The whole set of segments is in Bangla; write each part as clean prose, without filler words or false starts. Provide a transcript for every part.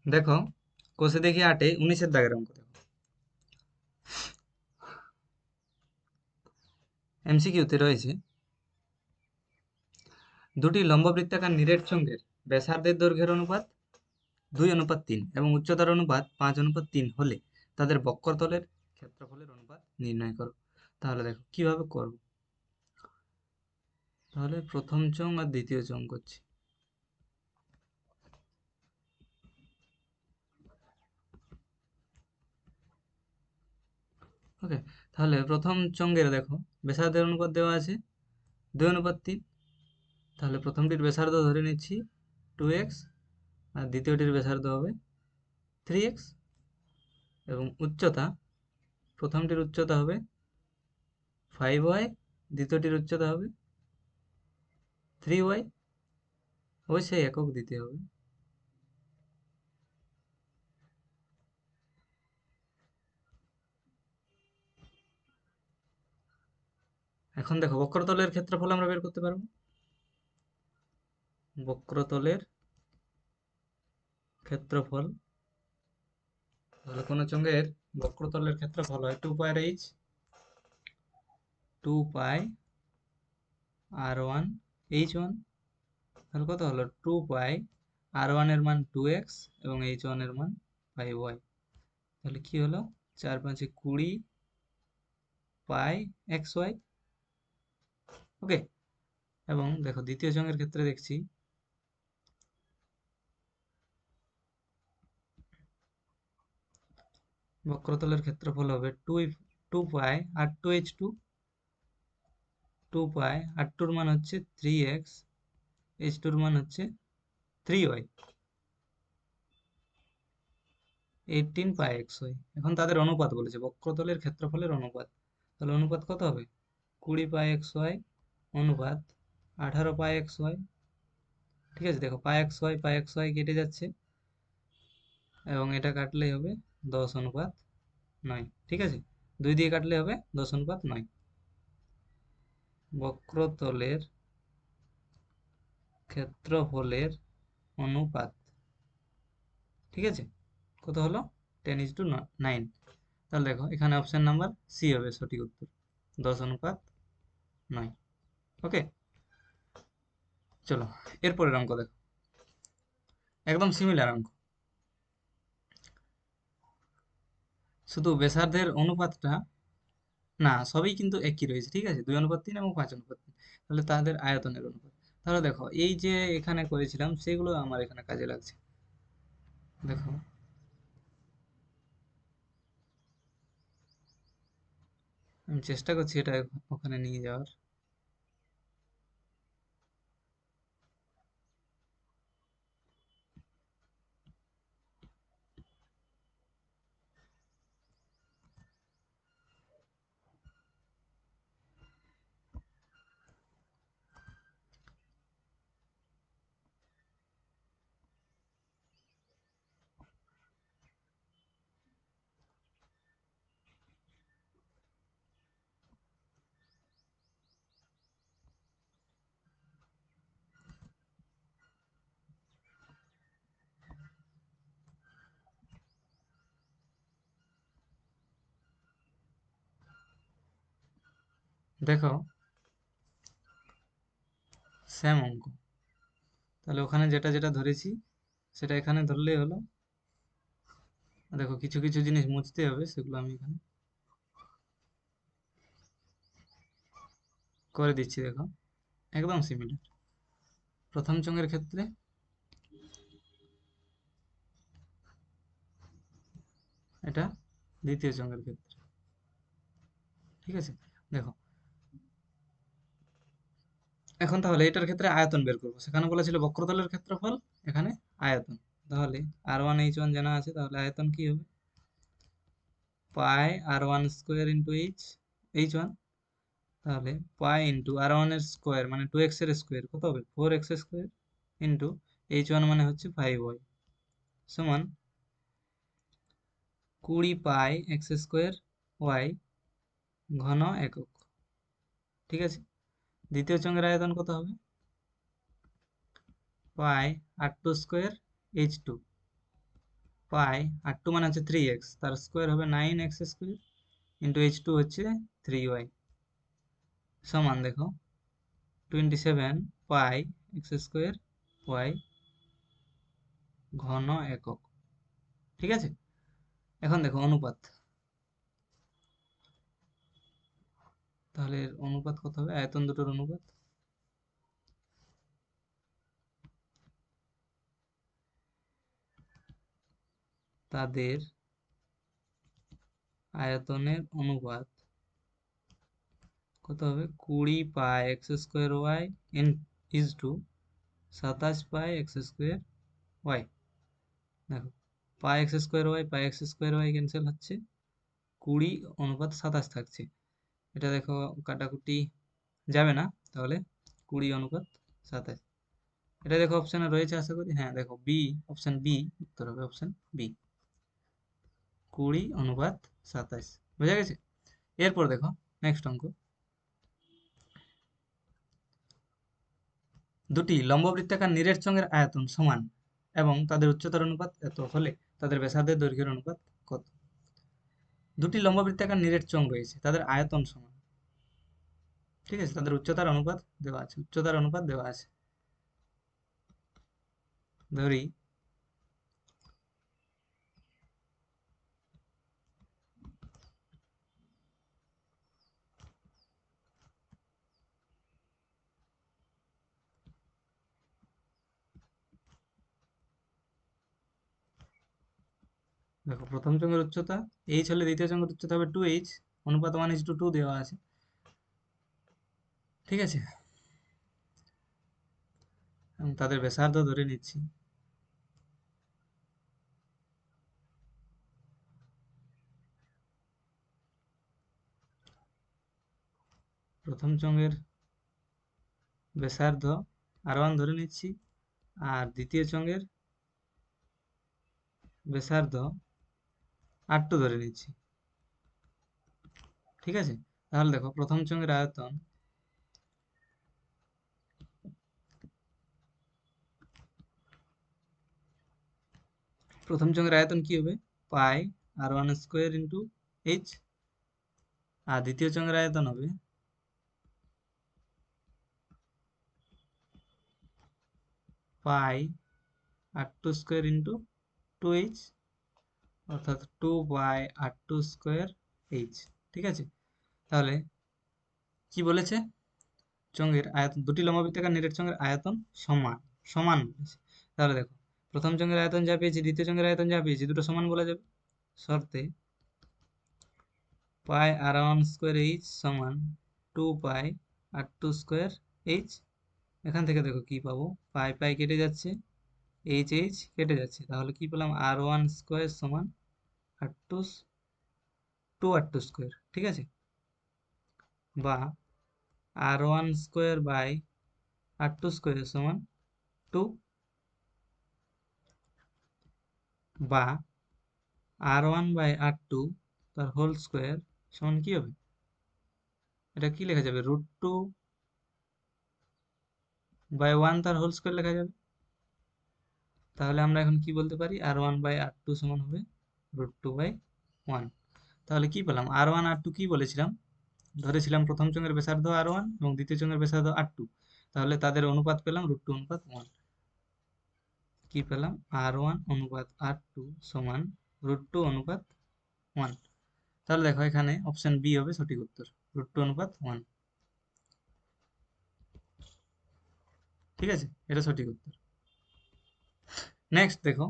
দেখো, কোষে দেখি 8-এ 19-এর দাগের অঙ্ক দেখো। এমসিকিউতে রয়েছে, দুটি লম্ববৃত্তাকার নিরেট চোঙের ব্যাসার্ধের দৈর্ঘ্যের অনুপাত 2:3 এবং উচ্চতার অনুপাত 5:3 হলে তাদের বক্রতলের ক্ষেত্রফলের অনুপাত নির্ণয় করো। তাহলে দেখো কিভাবে করব। তাহলে প্রথম চোঙ আর দ্বিতীয় চোঙ করছি। ওকে, তাহলে প্রথম চোঙের দেখো ব্যাসার্ধের অনুপাত দেওয়া আছে 2:3। তাহলে প্রথমটির ব্যাসার্ধ ধরে নিচ্ছি 2x, আর দ্বিতীয়টির ব্যাসার্ধ হবে 3x, এবং উচ্চতা, প্রথমটির উচ্চতা হবে 5y, দ্বিতীয়টির উচ্চতা হবে 3y। অবশ্যই একক দিতে হবে। এখন দেখো বক্রতলের ক্ষেত্রফল আমরা বের করতে পারবো। বক্রতলের ক্ষেত্রফল, তাহলে কোনো চোঙের বক্রতলের ক্ষেত্রফল হয় 2πr/h, 2πr1h1। তাহলে কত হলো 2πr1 এর মান 2x এবং h1 এর মান 5y। তাহলে কি হলো 4×5 = 20 πxy। ওকে, এবং দেখো দ্বিতীয় চোঙের ক্ষেত্রে দেখছি, বক্রতলের ক্ষেত্রফল হবে 2πr2h2, 2πr2 এর মান হচ্ছে 3x, h2 এর মান হচ্ছে 3y, 18 πxy। এখন তাদের অনুপাত বলেছে, বক্রতলের ক্ষেত্রফলের অনুপাত। তাহলে অনুপাত কত হবে 20 πxy অনুপাত 18 πxy। ঠিক আছে, দেখো πxy πxy কেটে যাচ্ছে এবং এটা কাটলেই হবে 10:9। ঠিক আছে, 2 দিয়ে কাটলে হবে 10:9। বক্রতলের ক্ষেত্রফলের অনুপাত, ঠিক আছে, কত হলো 10:9। তাহলে দেখো এখানে অপশন নাম্বার সি হবে সঠিক উত্তর, 10:9। ওকে, চলো এরপরের অঙ্ক দেখো, একদম সিমিলার অঙ্ক, শুধু ব্যাসার্ধের অনুপাতটা না, সবই কিন্তু একই রয়েছে। ঠিক আছে, 2:3 এবং 5:3। তাহলে তাদের আয়তনের অনুপাত। তাহলে দেখো এই যে এখানে করেছিলাম সেগুলো আমার এখানে কাজে লাগছে। দেখো, আমি চেষ্টা করছি এটা ওখানে নিয়ে যাওয়ার। দেখো সেম অঙ্ক, তাহলে ওখানে যেটা যেটা ধরেছি সেটা এখানে ধরলেই হলো। দেখো কিছু কিছু জিনিস মুছতে হবে, সেগুলো আমি এখানে করে দিচ্ছি। দেখো একদম সিমিলার, প্রথম চোঙের ক্ষেত্রে এটা, দ্বিতীয় চোঙের ক্ষেত্রে। ঠিক আছে, দেখো এখন তাহলে এটার ক্ষেত্রে আয়তন বের করবো। সেখানে বলেছিল বক্রতলের ক্ষেত্রফল, এখানে আয়তন। তাহলে r1h1 জানা আছে, তাহলে আয়তন কি হবে πr1² × h1। তাহলে পাই ইন্টু r1 এর স্কোয়ার মানে 2x এর স্কোয়ার কত হবে 4x² ইন্টু h1 মানে হচ্ছে 5y সমান 20 πx² y ঘন একক। ঠিক আছে, দ্বিতীয় চোঙের আয়তন কত হবে πr2² h2 পাই আর টু মানে হচ্ছে 3x, তার স্কোয়ার হবে 9x² ইন্টু h2 হচ্ছে 3y, সমান দেখো 27 পাই x² y ঘন একক। ঠিক আছে, এখন দেখো অনুপাত, তাহলে এর অনুপাত কত হবে? আয়তন দুটোর অনুপাত, তাদের আয়তনের অনুপাত কত হবে? 20 pi x² y in is to 27 pi x² y। দেখো pi x² y pi x² y cancel হচ্ছে, 20:27 থাকছে। এটা দেখো কাটাকুটি যাবে না, তাহলে 20:27। এটা দেখো অপশানে রয়েছে আশা করি, হ্যাঁ দেখো বি, অপশান বি উত্তর হবে, অপশান বি 20:27। বোঝা গেছে? এরপর দেখো নেক্সট অঙ্ক, দুটি লম্ববৃত্তাকার নিরেট চোঙের আয়তন সমান এবং তাদের উচ্চতার অনুপাত এত হলে তাদের ব্যাসার্ধের দৈর্ঘ্যের অনুপাত কত? দুটি লম্ববৃত্তাকার নিরেট চোঙ রয়েছে, তাদের আয়তন সমান, ঠিক আছে, তাদের উচ্চতার অনুপাত দেওয়া আছে, উচ্চতার অনুপাত দেওয়া আছে। ধরি দেখো প্রথম চোঙের উচ্চতা h হলে দ্বিতীয় চোঙের উচ্চতা হবে 2h, অনুপাত 1:2 দেওয়া আছে। ঠিক আছে, এবং তাদের ব্যাসার্ধ ধরে নিচ্ছি, প্রথম চোঙের ব্যাসার্ধ r1 ধরে নিচ্ছি, আর দ্বিতীয় চোঙের ব্যাসার্ধ r2 ধরে নিচ্ছি। ঠিক আছে, তাহলে দেখো প্রথম চোঙের আয়তন, প্রথম চোঙের আয়তন কি হবে? পাই r1² ইন্টু h, আর দ্বিতীয় চোঙের আয়তন হবে পাই r2² ইন্টু 2h, অর্থাৎ 2 পাই r2² h। ঠিক আছে, তাহলে কি বলেছে? চোঙের আয়তন, দুটি লম্ববৃত্তাকার নিরেট চোঙের আয়তন সমান, সমান বলেছে। তাহলে দেখো প্রথম চোঙের আয়তন যা পেয়েছি, দ্বিতীয় চোঙের আয়তন যা পেয়েছি, দুটো সমান বলা যাবে, শর্তে পাই r1² h সমান 2 পাই r2² h। এখান থেকে দেখো কি পাবো, পাই পাই কেটে যাচ্ছে, এইচ এইচ কেটে যাচ্ছে, তাহলে কি পেলাম? r1² সমান r2 2r2²। ঠিক আছে, বা r1² বাই r2² সমান 2, বা r1 বাই r2 তার হোল স্কোয়ার সমান কি হবে? এটা কি লেখা যাবে? √2 বাই 1 তার হোল স্কোয়ার লেখা যাবে। তাহলে আমরা এখন কি বলতে পারি? r1 বাই r2 সমান হবে √2 বাই 1। তাহলে কি পেলাম? r1 r2 কি বলেছিলাম? ধরেছিলাম প্রথম চোঙের ব্যাসার্ধ r1 এবং দ্বিতীয় চোঙের ব্যাসার্ধ r2, তাহলে তাদের অনুপাত পেলাম √2:1। কি পেলাম? r1 অনুপাত r2 সমান √2:1। তাহলে দেখো এখানে অপশন বি হবে সঠিক উত্তর, √2:1। ঠিক আছে, এটা সঠিক উত্তর। নেক্সট দেখো,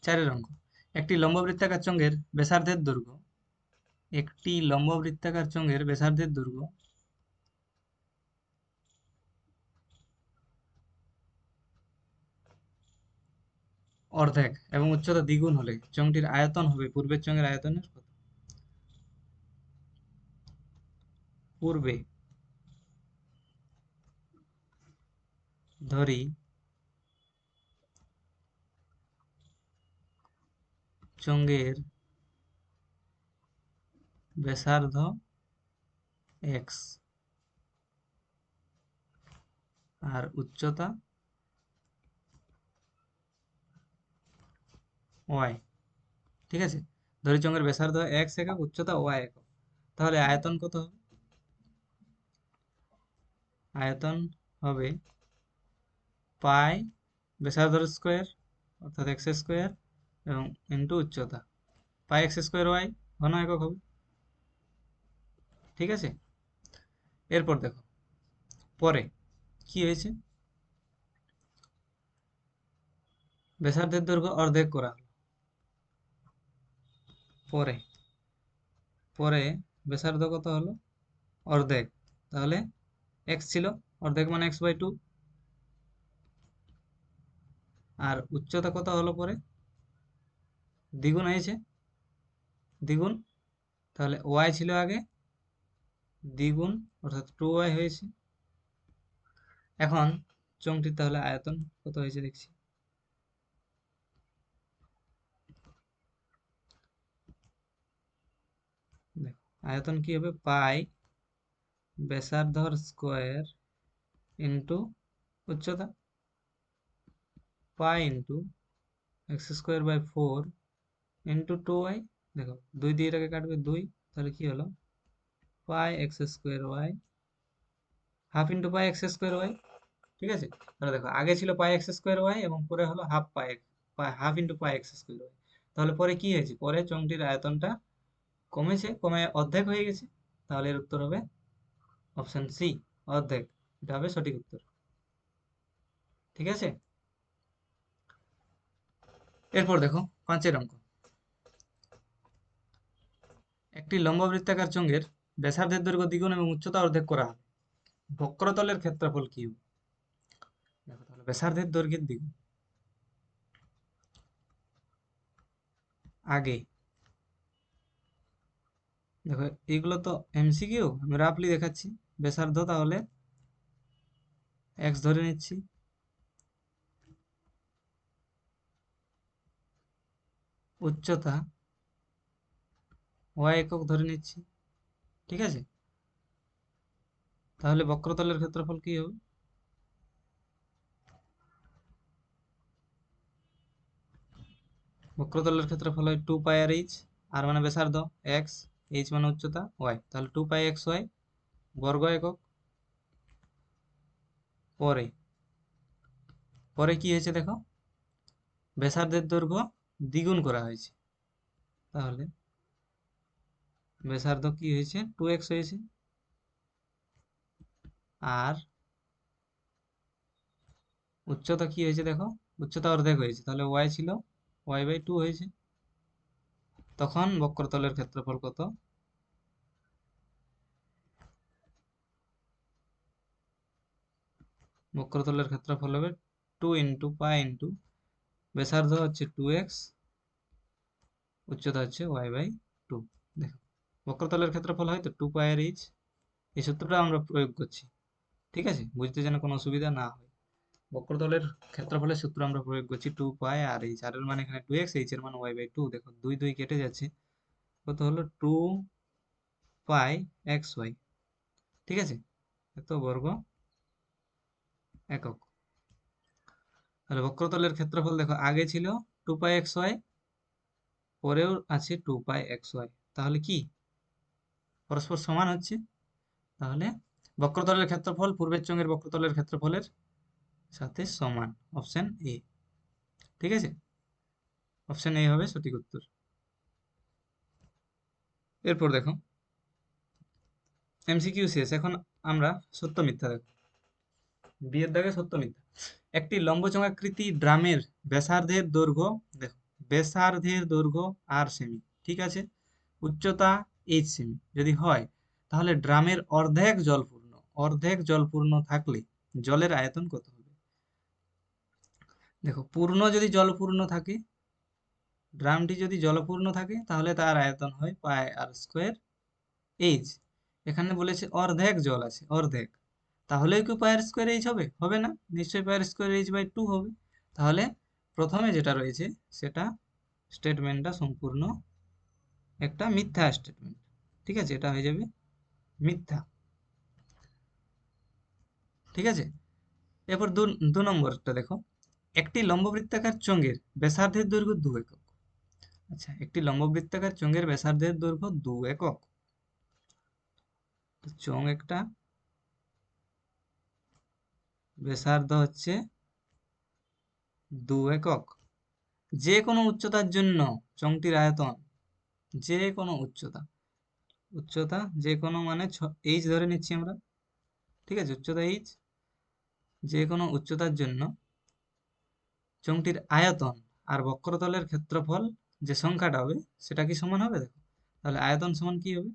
চারের অঙ্ক, একটি লম্ববৃত্তাকার চোঙের ব্যাসার্ধের দৈর্ঘ্য, একটি লম্ববৃত্তাকার চোঙের ব্যাসার্ধের দৈর্ঘ্য অর্ধেক এবং উচ্চতা দ্বিগুণ হলে চোঙটির আয়তন হবে পূর্বের চোঙের আয়তনের কত? পূর্বে ধরি চোঙের ব্যাসার্ধ x আর উচ্চতা ওয়াই। ঠিক আছে, দড়িচঙ্গের ব্যাসার্ধ এক্স একক, উচ্চতা ওয়াই একক। তাহলে আয়তন কত হবে? আয়তন হবে পাই ব্যাসার্ধ স্কোয়ার অর্থাৎ এক্স স্কোয়ার এবং ইন্টু উচ্চতা, পাই এক্স স্কোয়ার ওয়াই, ঘন একক হবে। ঠিক আছে, এরপর দেখো পরে কি হয়েছে, ব্যাসার্ধের দৈর্ঘ্য অর্ধেক করা হলো। পরে পরে ব্যাসার্ধ কত হলো? অর্ধেক। তাহলে এক্স ছিল, অর্ধেক মানে এক্স বাই টু। আর উচ্চতা কত হলো পরে? দ্বিগুণ হয়েছে, দ্বিগুণ। তাহলে ওয়াই ছিল আগে, দ্বিগুণ অর্থাৎ টু ওয়াই হয়েছে। এখন চোঙটির তাহলে আয়তন কত হয়েছে দেখছি। দেখো আয়তন কি হবে, পাই ব্যাসার্ধর স্কোয়ার ইন্টু উচ্চতা, pi into X square by four into two Y. দেখো দুই দিয়ে এটাকে কাটবে দুই, তাহলে কি হলো, pi X square Y half into pi X square Y. ঠিক আছে, তাহলে দেখো আগে ছিল পাই এক্স স্কোয়ার ওয়াই এবং পরে হলো half pi, half into pi X square Y. তাহলে পরে কি হয়েছে, পরে চোঙটির আয়তনটা কমেছে, কমে অর্ধেক হয়ে গেছে। তাহলে এর উত্তর হবে অপশন সি, অর্ধেক। এটা হবে সঠিক উত্তর। ঠিক আছে, এরপর দেখো 5 অঙ্ক। একটি লম্ববৃত্তাকার চোঙের ব্যাসার্ধের দৈর্ঘ্য দ্বিগুণ এবং উচ্চতা অর্ধেক করা হয়, বক্রতলের ক্ষেত্রফল কি হবে? দেখো তাহলে ব্যাসার্ধের দৈর্ঘ্যের দ্বিগুণ, আগে দেখো এগুলো তো এমসিকিউ, আমি রাফলি দেখাচ্ছি। ব্যাসার্ধ তাহলে এক্স ধরে নিচ্ছি, উচ্চতা ওয়াই একক ধরে নিচ্ছি। ঠিক আছে, তাহলে বক্রতলের ক্ষেত্রফল কি হবে? বক্রতলের ক্ষেত্রফল হয় টু পাই আর এইচ, আর মানে ব্যাসার্ধ এক্স, এইচ মানে উচ্চতা ওয়াই, তাহলে টু পাই এক্স ওয়াই বর্গ একক। পরে পরে কি হয়েছে দেখো, ব্যাসার্ধের দৈর্ঘ্য দ্বিগুণ করা হয়েছে, তাহলে ব্যাসার্ধ কি হয়েছে, টু এক্স হয়েছে। আর উচ্চতা কি হয়েছে দেখো, উচ্চতা অর্ধেক হয়েছে, তাহলে ওয়াই ছিল, ওয়াই বাই টু হয়েছে। তখন বক্রতলের ক্ষেত্রফল কত? বক্রতলের ক্ষেত্রফল হবে টু ইন্টু পাই ইন্টু ব্যাসার্ধ হচ্ছে টু এক্স, উচ্চতা হচ্ছে ওয়াই বাই টু। দেখো বক্রতলের ক্ষেত্রফল হয় তো টু পাই আর এইচ, এই সূত্রটা আমরা প্রয়োগ করছি। ঠিক আছে, বুঝতে যেন কোনো অসুবিধা না হয়। বক্রতলের ক্ষেত্রফলের সূত্র আমরা প্রয়োগ করছি টু পাই আর এইচ, আর এর মানে এখানে টু এক্স, এইচ এর মানে ওয়াই বাই টু। দেখো দুই দুই কেটে যাচ্ছে, কত হলো, টু পাই এক্স ওয়াই। ঠিক আছে, এত বর্গ একক। তাহলে বক্রতলের ক্ষেত্রফল দেখো আগে ছিল টু পাই এক্স ওয়াই, পরেও আছে টু পাই এক্স ওয়াই, তাহলে কি পরস্পর সমান হচ্ছে। তাহলে বক্রতলের ক্ষেত্রফল পূর্বের চোঙের বক্রতলের ক্ষেত্রফলের সাথে সমান, অপশন এ। ঠিক আছে, অপশন এ হবে সঠিক উত্তর। এরপর দেখো এমসিকিউ শেষ, এখন আমরা সত্য মিথ্যা দেখো। বিয়ের দাগে সত্য মিথ্যা। একটি লম্বচোঙাকৃতি ড্রামের ব্যাসার্ধের দৈর্ঘ্য, দেখো ব্যাসার্ধের দৈর্ঘ্য আর সেমি, ঠিক আছে, উচ্চতা এইচ সেমি যদি হয়, তাহলে ড্রামের অর্ধেক জলপূর্ণ থাকলে জলের আয়তন কত হবে? দেখো পূর্ণ যদি জলপূর্ণ থাকে, ড্রামটি যদি জলপূর্ণ থাকে তাহলে তার আয়তন হয় পাই আর স্কোয়ার এইচ। এখানে বলেছে অর্ধেক জল আছে, অর্ধেক, তাহলেই কি পাই আর স্কোয়ার এইচ হবে? হবে না, নিশ্চয়ই পাই আর স্কোয়ার এইচ বাই টু হবে। তাহলে প্রথমে যেটা রয়েছে সেটা স্টেটমেন্টটা সম্পূর্ণ একটা মিথ্যা স্টেটমেন্ট। ঠিক আছে, এটা হয়ে যাবে মিথ্যা। ঠিক আছে, এরপর দু দু নম্বরটা দেখো, একটি লম্ববৃত্তাকার চোঙের ব্যাসার্ধের দৈর্ঘ্য 2 একক, আচ্ছা, একটি লম্ববৃত্তাকার চোঙের ব্যাসার্ধের দৈর্ঘ্য 2 একক। তো চোঙ একটা, ব্যাসার্ধ হচ্ছে 2 একক। যে কোনো উচ্চতার জন্য চোঙটির আয়তন, যে কোনো উচ্চতা, উচ্চতা যে কোনো মানে এইচ ধরে নিচ্ছি আমরা, ঠিক আছে, উচ্চতা এইচ, যে কোনো উচ্চতার জন্য চোঙটির আয়তন আর বক্রতলের ক্ষেত্রফল যে সংখ্যাটা হবে সেটা কি সমান হবে? দেখো, তাহলে আয়তন সমান কি হবে?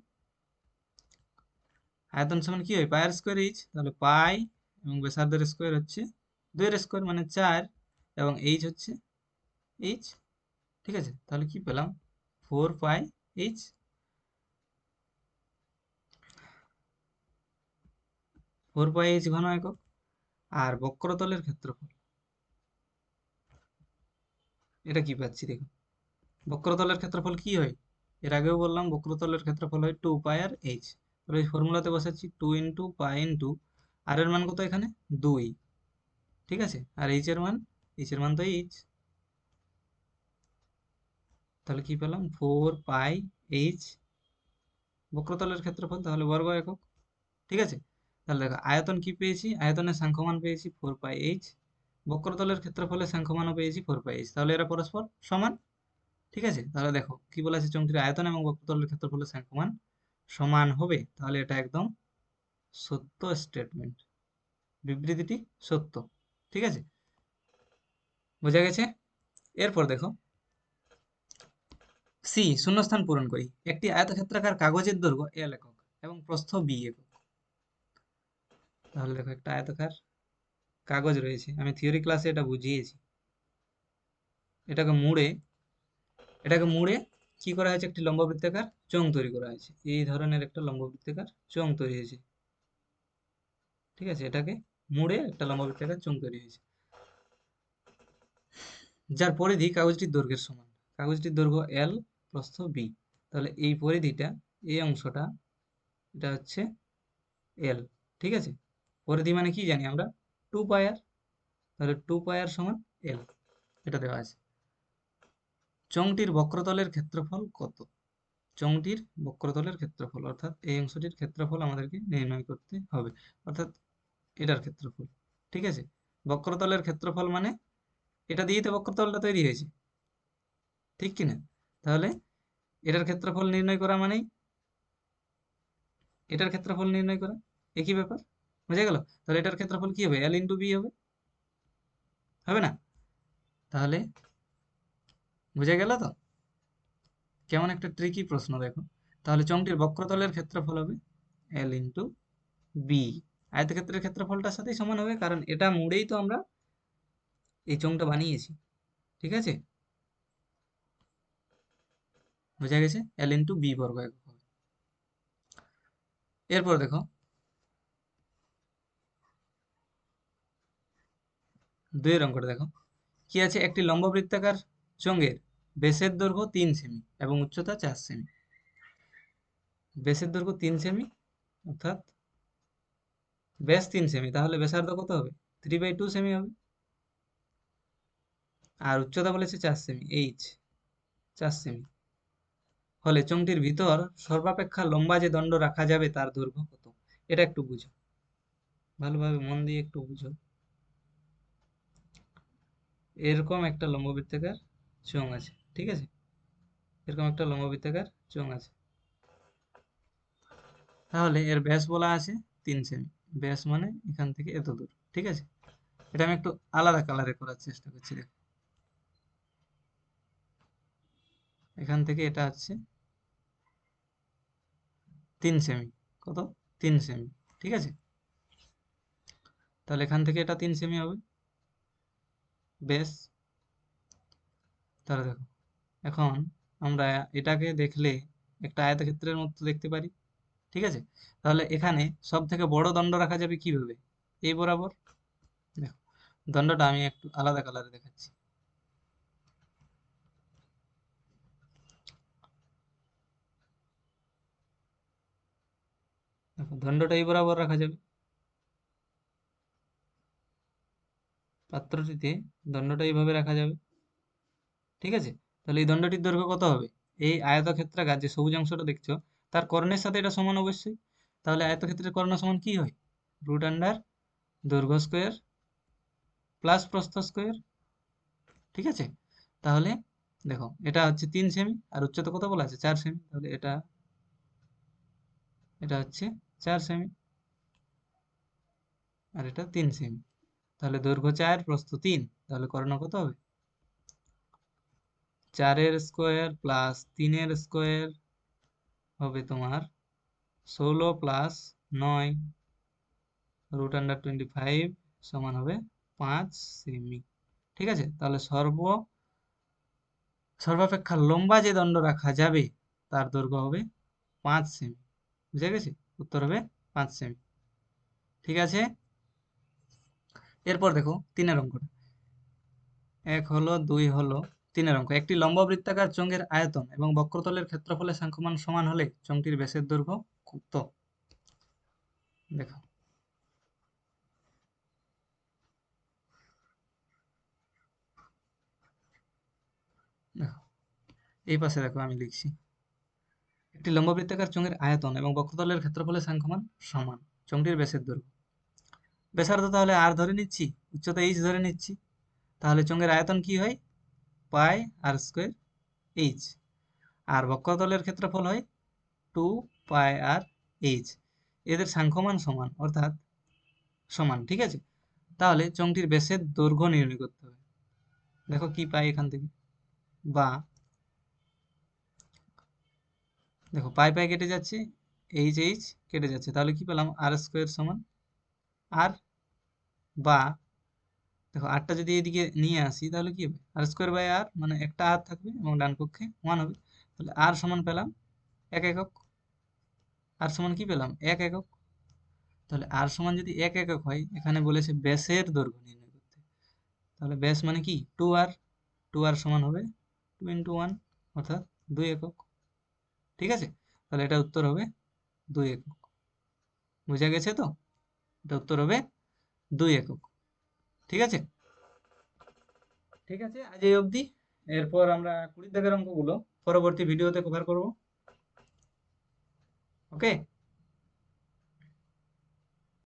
আয়তন সমান কি হবে? পাই আর স্কোয়ার এইচ। তাহলে পাই এবং ব্যাসার্ধের স্কোয়ার হচ্ছে 2 এর স্কোয়ার মানে 4, এবং এইচ হচ্ছে এইচ। ঠিক আছে, তাহলে কি পেলাম? 4 পাই এইচ। 4 পাই এইচ ঘন একক। আর বক্রতলের ক্ষেত্রফল, এটা কি পাচ্ছি দেখো, বক্রতলের ক্ষেত্রফল কি হয়? এর আগেও বললাম বক্রতলের ক্ষেত্রফল হয় 2 পাই আর এইচ। তাহলে এই ফর্মুলাতে বসাচ্ছি 2 ইন্টু পাই ইন্টু আর এর মান কত এখানে? 2। ঠিক আছে, আর এইচ এর মান তো এইচ। তাহলে কি পেলাম? 4 পাই এইচ বক্রতলের ক্ষেত্রফল, তাহলে বর্গ একক। ঠিক আছে, তাহলে দেখো আয়তন কি পেয়েছি? আয়তনের সাংখ্যমান পেয়েছি 4 পাই এইচ, বক্রতলের ক্ষেত্রফলের সাংখ্যমানও পেয়েছি 4 পাই এইচ, তাহলে এরা পরস্পর সমান। ঠিক আছে, তাহলে দেখো কি বলা আছে, চোঙটির আয়তন এবং বক্রতলের ক্ষেত্রফলের সাংখ্যমান সমান হবে। তাহলে এটা একদম সত্য স্টেটমেন্ট, বিবৃতিটি সত্য। ঠিক আছে, বোঝা গেছে? এরপর দেখো সি, শূন্যস্থান পূরণ করি। একটি আয়তক্ষেত্রাকার কাগজের দৈর্ঘ্য এল একক এবং প্রস্থ বি একক। তাহলে দেখো একটা আয়তাকার কাগজ রয়েছে, আমি থিওরি ক্লাসে এটা বুঝিয়েছি। এটাকে মুড়ে এটাকে মুড়ে কি করা হয়েছে? একটি লম্ববৃত্তাকার চোঙ তৈরি করা হয়েছে। এই ধরনের একটা লম্ববৃত্তাকার চোঙ তৈরি হয়েছে। ঠিক আছে, এটাকে মুড়ে একটা লম্ববৃত্তাকার চোঙ তৈরি হয়েছে, যার পরিধি কাগজটির দৈর্ঘ্যের সমান। কাগজটির দৈর্ঘ্য এল, প্রস্থ বি। তাহলে এই পরিধিটা, এই অংশটা, এটা হচ্ছে এল। ঠিক আছে, পরিধি মানে কি জানি আমরা? 2 পাই আর। তাহলে 2 পাই আর সমান এল, এটা দেওয়া আছে। চোঙটির বক্রতলের ক্ষেত্রফল কত? চোঙটির বক্রতলের ক্ষেত্রফল, অর্থাৎ এই অংশটির ক্ষেত্রফল আমাদেরকে নির্ণয় করতে হবে, অর্থাৎ এটার ক্ষেত্রফল। ঠিক আছে, বক্রতলের ক্ষেত্রফল মানে এটা দিয়েই তো বক্রতলটা তৈরি হয়েছে, ঠিক কিনা? তাহলে এটার ক্ষেত্রফল নির্ণয় করা মানেই এটার ক্ষেত্রফল নির্ণয় করা, একই ব্যাপার। বুঝা গেল? তাহলে এটার ক্ষেত্রফল কি হবে? এল ইন্টু বি হবে, হবে না? তাহলে বুঝা গেল তো? কেমন একটা ট্রিকি প্রশ্ন দেখো। তাহলে চোঙটির বক্রতলের ক্ষেত্রফল হবে এল ইন্টু বি। আয়তক্ষেত্রের ক্ষেত্রফলটার সাথেই সমান হবে, কারণ এটা মুড়েই তো আমরা এই চোঙটা বানিয়েছি। ঠিক আছে, বোঝা গেছে? এল ইন্টু বি বর্গ একক হবে। এরপর দেখো 2 এর অঙ্কটা দেখো কি আছে। একটি লম্ববৃত্তাকার চোঙের ব্যাসের দৈর্ঘ্য 3 সেমি এবং উচ্চতা 4 সেমি। ব্যাসের দৈর্ঘ্য 3 সেমি, অর্থাৎ ব্যাস 3 সেমি, তাহলে ব্যাসার্ধ কত হবে? 3/2 সেমি হবে। আর উচ্চতা বলেছে 4 সেমি, এইচ 4 সেমি হলে চোঙটির ভিতর সর্বাপেক্ষা লম্বা যে দণ্ড রাখা যাবে তার দৈর্ঘ্য কত? এটা একটু বুঝো, ভালোভাবে মন দিয়ে একটু বুঝো। এরকম একটা লম্ববৃত্তাকার চোঙ আছে, ঠিক আছে, এরকম একটা লম্ববৃত্তাকার চোঙ আছে। তাহলে এর ব্যাস বলা আছে 3 সেমি। ব্যাস মানে এখান থেকে এত দূর। ঠিক আছে, এটা আমি একটু আলাদা কালারে করার চেষ্টা করছি। দেখো, এখান থেকে এটা হচ্ছে 3 সেমি। কত? 3 সেমি। ঠিক আছে, তাহলে এখান থেকে এটা 3 সেমি হবে ব্যাস। তাহলে দেখো, এখন আমরা এটাকে দেখলে একটা আয়তক্ষেত্রের মতো দেখতে পারি। ঠিক আছে, তাহলে এখানে সব থেকে বড় দণ্ড রাখা যাবে কিভাবে? এই বরাবর। দেখো, দণ্ডটা আমি একটু আলাদা কালারে দেখাচ্ছি। দেখো, দণ্ডটা এই বরাবর রাখা যাবে, পাত্রটিতে দণ্ডটা এইভাবে রাখা যাবে। ঠিক আছে, তাহলে এই দণ্ডটির দৈর্ঘ্য কত হবে? এই আয়তক্ষেত্রাকার যে সবুজ অংশটা দেখছো তার কর্ণের সাথে এটা সমান অবশ্যই। তাহলে আয়তক্ষেত্রের কর্ণ সমান কি হয়? রুট আন্ডার দৈর্ঘ্য স্কোয়ার প্লাস প্রস্থ স্কোয়ার। ঠিক আছে, তাহলে দেখো এটা হচ্ছে 3 সেমি আর উচ্চতা কত বলা আছে? 4 সেমি। তাহলে এটা এটা হচ্ছে 4 সেমি আর এটা 3 সেমি। তাহলে দৈর্ঘ্য 4 প্রস্থ 3, তাহলে কর্ণ কত হবে? 4-এর স্কোয়ার প্লাস 3-এর স্কোয়ার হবে তোমার 16 প্লাস 9 রুট আন্ডার 25 সমান হবে 5 সেমি। ঠিক আছে, তাহলে সর্বাপেক্ষা লম্বা যে দণ্ড রাখা যাবে তার দৈর্ঘ্য হবে 5 সেমি। বুঝে গেছে? উত্তর হবে 5 সেমি। ঠিক আছে, এরপর দেখো 3-এর অঙ্কটা। 1 হলো, 2 হলো, 3-এর অঙ্ক। একটি লম্ব বৃত্তাকার চোঙের আয়তন এবং বক্রতলের ক্ষেত্রফলের সাংখ্যমান সমান হলে চোঙটির ব্যাসের দৈর্ঘ্য কত? দেখো দেখো এই পাশে দেখো আমি লিখছি, একটি লম্ব বৃত্তাকার চোঙের আয়তন এবং বক্রতলের ক্ষেত্রফলের সাংখ্যমান সমান, চোঙটির ব্যাসের দৈর্ঘ্য। ব্যাসার্ধ তাহলে আর ধরে নিচ্ছি, উচ্চতা এইচ ধরে নিচ্ছি। তাহলে চোঙের আয়তন কি হয়? পাই আর স্কোয়ার এইচ। আর বক্রতলের ক্ষেত্রফল হয় 2 পাই আর এইচ। এদের সাংখ্যমান সমান, অর্থাৎ সমান। ঠিক আছে, তাহলে চোঙটির ব্যাসের দৈর্ঘ্য নির্ণয় করতে হবে। দেখো কি পাই এখান থেকে, বা দেখো পাই পাই কেটে যাচ্ছে, এইচ এইচ কেটে যাচ্ছে, তাহলে কি পেলাম? আর স্কোয়ার সমান আর, বা দেখো আরটা যদি এদিকে নিয়ে আসি তাহলে কি হবে? আর স্কোয়ার বাই আর, মানে একটা আর থাকবে এবং ডান পক্ষে 1 হবে। তাহলে আর সমান পেলাম 1 একক। আর সমান কি পেলাম? 1 একক। তাহলে আর সমান যদি 1 একক হয়, এখানে বলেছে ব্যাসের দৈর্ঘ্য নির্ণয় করতে। তাহলে ব্যাস মানে কি? 2r। 2r সমান হবে 2 × 1 অর্থাৎ 2 একক। ঠিক আছে, তাহলে এটা উত্তর হবে 2 একক। বোঝা গেছে তো? এটা উত্তর হবে 2 একক। ঠিক আছে, ঠিক আছে, আজ এই অবধি। এরপর আমরা 20 দাগের অঙ্কগুলো পরবর্তী ভিডিওতে কভার করব। ওকে।